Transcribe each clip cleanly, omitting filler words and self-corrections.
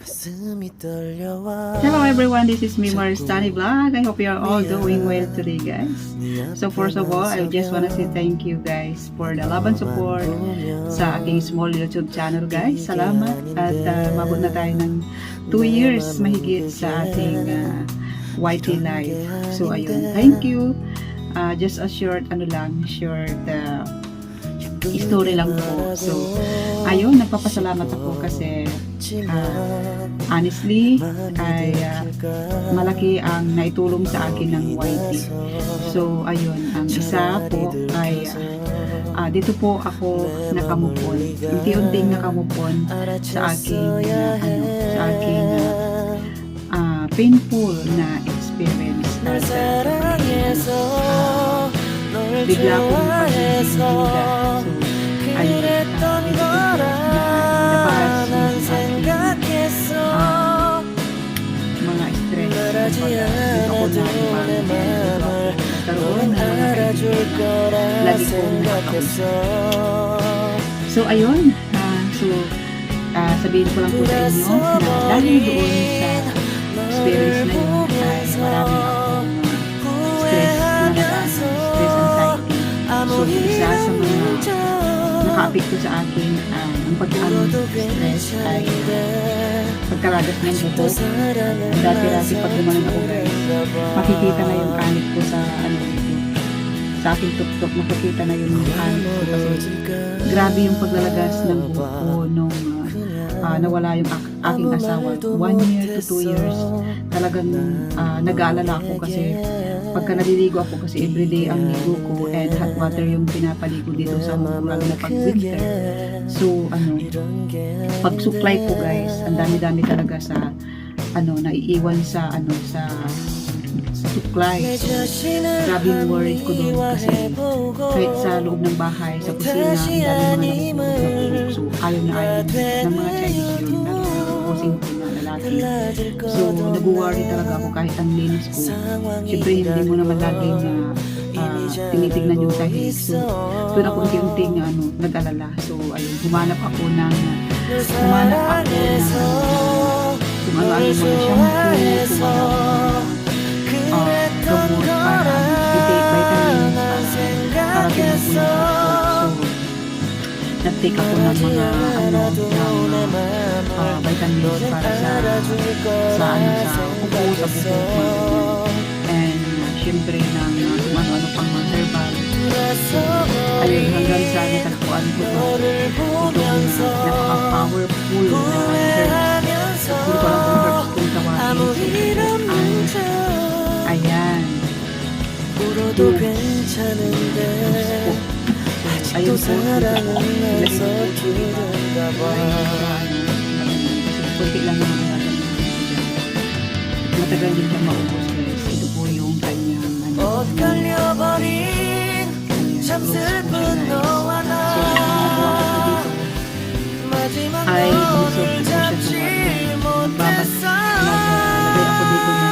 Hello everyone, this is me, Maristani Vlog. I hope you are all doing well today, guys. So first of all, I just want to say thank you guys for the love and support sa aking small YouTube channel, guys. Salamat at mabot na tayo ng 2 years mahigit sa ating YT Live. So ayun, thank you. Just a short story lang po. So, ayun, nagpapasalamat ako kasi honestly, ay malaki ang naitulong sa akin ng YT. So, ayun, ang isa po ay dito po ako nakamupon. Unti-unting nakamupon sa aking painful na experience at bigla akong pagiging duda. So, ayun, dito po nalabas yung aking mga stress. Dito ako nagkaroon ng mga kaibigan. Lagi kong nakausap. So, ayun. Sabihin ko lang po sa inyo na dahil doon sa experience na yun ay marami akong stress na anxiety. So, isa sa mga naka-apekto sa akin ang pag-stress ay pagkaragas ng buhok. Dati-dati pag lumanan ako, makikita na yung anit ko sa sa aking tuktok, makikita na yung anit ko kasi grabe yung paglalagas ng buhok ko nung nawala yung aking asawa. 1 year to 2 years talagang nag-aalala ako kasi pagka naliligo ako kasi everyday ang ligo ko and hot water yung pinapaligo dito sa home, lalo na pag winter. So pag supply ko, guys, ang dami-dami talaga sa naiiwan sa supply. So, grabe yung worry ko doon kasi kahit sa loob ng bahay, sa kusina, ang dami mga nakutulog. So, ayaw na ng mga Chinese yun, kusing ko na lalaki. So, nag-worry talaga ako kahit ang linis ko. Siyempre, hindi mo naman lagi na tinitignan yung sahig. So, doon ako unti-unting nag-alala. So, ayun, humanap ako ng kung ano-ano mga shampoo, gamot para i-take vitamins para pinagpunin ako. So, nag-take ako ng mga vitamins para sa kuko, sa buhok, and syempre ng kung ano-ano pang mga herbal. Ayun, hanggang sa natagpuan ko itong napaka-powerful na herbs. Hindi ko lang kung herbs kung tawagin. Ayan. Ayun po. Kunti lang naman natin. Matagal din siya maubos, guys. Ito po yung kanyang ay busog po siya sa babas. Ako dito ng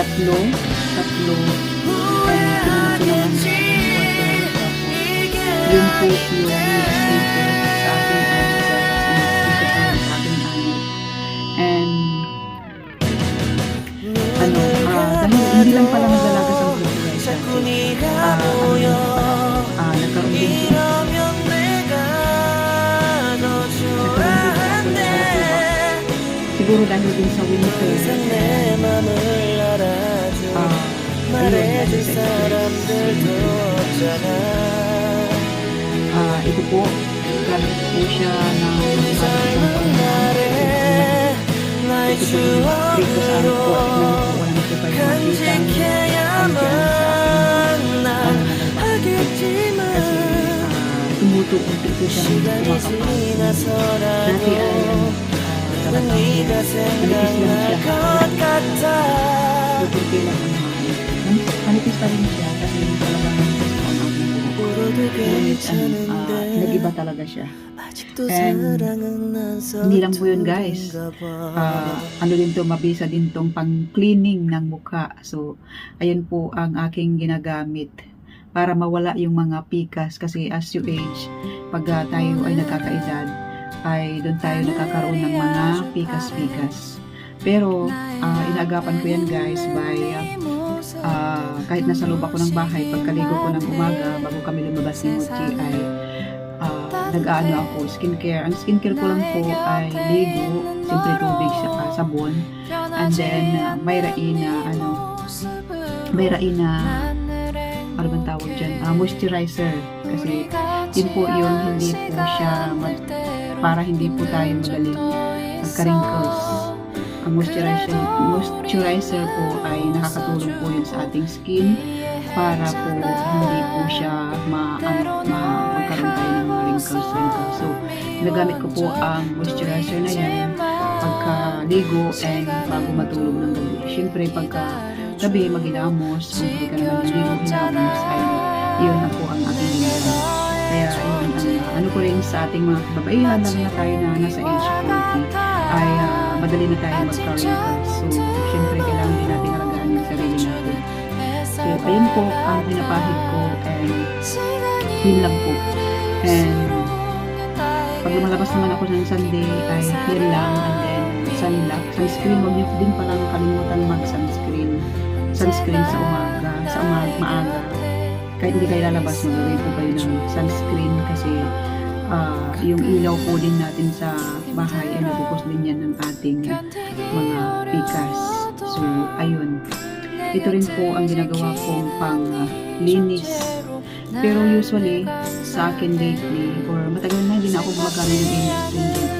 tatlo yun po yung newspaper sa ating and dahil hindi lang pala nagdalaga sa buhay, guys, nagkaroon din siguro dahil din sa winter ito po gamit po siya ng ito po yung trip ko sa ano po walang ito pa yung kasi tumutuunti po siya ng kumakapaw. Dati ay talagang manipis lang siya. Tutunti lang ang manipis pa rin siya kasi talagang manipis po ang aking buhok. Nag-iba talaga siya. And hindi lang po yun, guys. Ano din to, mabisa din tong pang cleaning ng mukha. So, ayun po ang aking ginagamit para mawala yung mga pikas kasi as you age, pag tayo ay nagkakaedad, ay doon tayo nakakaroon ng mga pikas-pikas. Pero inagapan ko yan guys by kahit nasa loob ako ng bahay, pagkaligo ko ng umaga bago kami lumabas ni Mochi ay nag-aano ako, skincare. Ang skincare ko lang po ay ligo, simple tubig, sabon, and then may rain na ano bang tawag dyan? Moisturizer. Kasi yun po yung hindi po siya para hindi po tayo magaling magka-wrinkles. Ang moisturizer po ay nakakatulong po yun sa ating skin para po hindi po siya magkaroon tayo ng mga wrinkles. So, nagamit ko po ang moisturizer na yan pagka-ligo and bago matulog ng gabi. Siyempre, pagka gabi magilamos, kung hindi ka naman hilamos, ay yun na po ang ating ginagawa. Kaya yun, ano ko rin sa ating mga kababaihan, lalo na tayo na nasa age 40, ay madali na tayo magka-wrinkles. So, siyempre, kailangan din natin alagaan yung sarili natin. So, ayun po ang pinapahid ko and yun lang po. And pag lumalabas naman ako ng Sunday ay yun lang, and then sunscreen, huwag niyo din palang kalimutan mag-sunscreen sa maaga. Kahit hindi kayo lalabas, maglagay po kayo ng sunscreen kasi yung ilaw po din natin sa bahay ay nabukos din yan ng ating mga pikas. So, ayun. Ito rin po ang ginagawa kong pang linis. Pero usually, sa akin lately, or matagal na hindi na ako gumagamit ng inner stringent.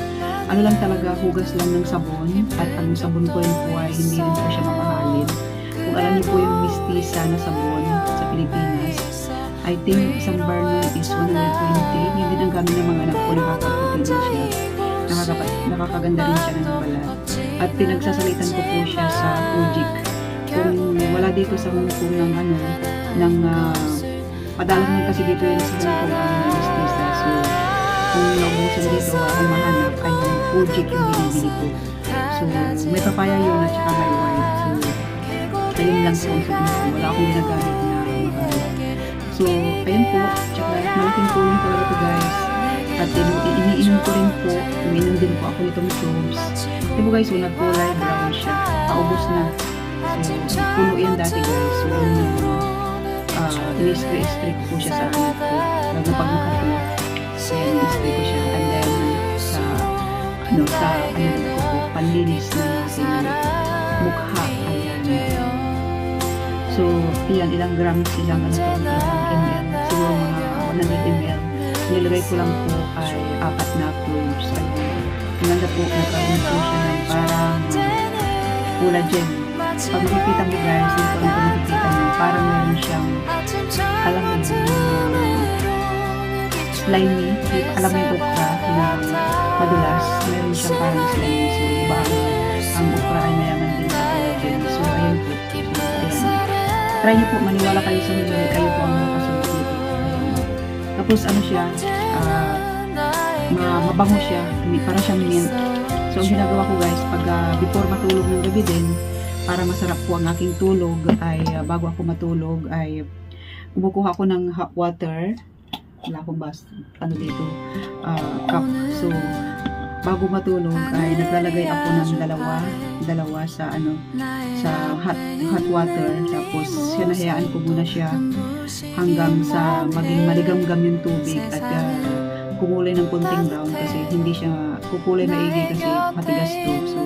Ano lang talaga, hugas lang ng sabon, at ang sabon ko rin po ay hindi rin po siya mamahalin. Kung alam niyo po yung mistisa na sabon sa Pilipinas, I think isang bar nun is 120. Hindi din ang gamit ng mga anak ko, nakakaputi din siya. Nakakaganda rin siya ng balat. At pinagsasalitan ko po siya sa Ujik. Kung wala dito sa Hong Kong madalas na kasi dito yun sa Hong Kong ang mistisa. So, kung naubusan dito ang mahanap ay yung Ujik yung binibili ko. So, may papaya yun at saka may white. So, ayun lang po ang sabi ko. Wala akong ginagamit na mahal. So, ayun po. Tsaka malaking tulong talaga to guys. At iniinom ko rin po. Uminom din po ako nitong tubes. Diba guys, so nagkulay brown siya. Paubos na. So, puno yan dati guys. So, ini-spray po siya sa anak ko. Bago pag makapulo. Kaya ini-spray ko siya. And then, sa ko po, panlinis ng ating mukha. Ayan. So, ilang grams, ilang ml. Siguro mga 100 ml. Nilagay ko lang po ay 4 na cloves. Maganda po, nagkaroon po siya ng parang collagen. Pag makikita mo guys, dito ang makikita mo, parang meron siyang, alam mo slimy. Alam mo yung okra na madulas, meron siyang parang slimy. So, diba ang okra ay mayaman din sa collagen. So, ayun po. Try niyo po, maniwala kayo sa nila, kayo po ang makasunod dito. Tapos ano siya, mabango siya, parang siyang mint. So ang ginagawa ko guys, pag before matulog ng gabi din, para masarap po ang aking tulog, ay bago ako matulog, ay kumukuha ko ng hot water. Wala akong dito, cup. So bago matulog ay naglalagay ako ng dalawa sa hot water, tapos hinahayaan ko muna siya hanggang sa maging maligamgam yung tubig at kumulay ng konting brown kasi hindi siya kukulay maigi kasi matigas to. So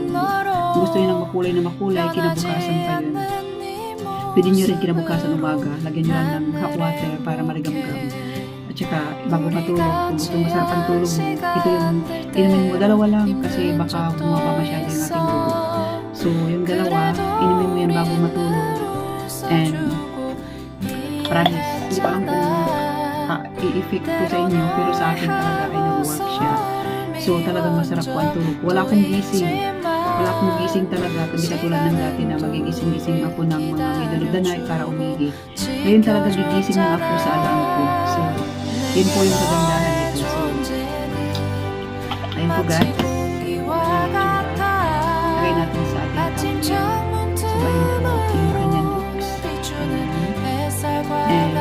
gusto niyo ng makulay, kinabukasan pa yun. Pwede niyo rin kinabukasan umaga, lagyan niyo lang ng hot water para maligamgam. At saka bago matulog, kung gusto masarap ang tulog mo, ito yung inumin mo, dalawa lang kasi baka bumaba masyado yung ating dugo. So yung dalawa, inumin mo yan bago matulog. And promise, hindi pa lang kung i-effect ko sa inyo, pero sa akin talaga ay nag-work siya. So talagang masarap po ang tulog. Wala akong gising talaga, hindi katulad ng dati na magigising-gising ako ng mga middle of the night para umihi. Ngayon talaga gigising na ako sa alarm ko. So yun po yung kagandahan nito. So ayun po guys, lagay natin sa ating table. So ayun po yung kanyang looks. And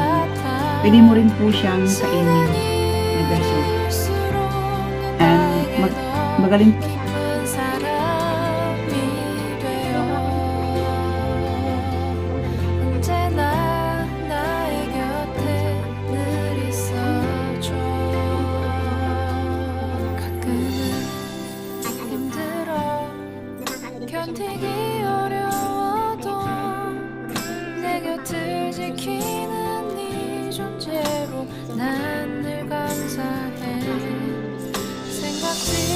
pwede mo rin po siyang kainin na guys. And Magaling. 깊은 사람이 되어 언제나 나의 곁에 늘 있어줘. 가끔은 힘들어 견디기 어려워도 내 곁을 지키는 네 존재로 난 늘 감사해. 생각지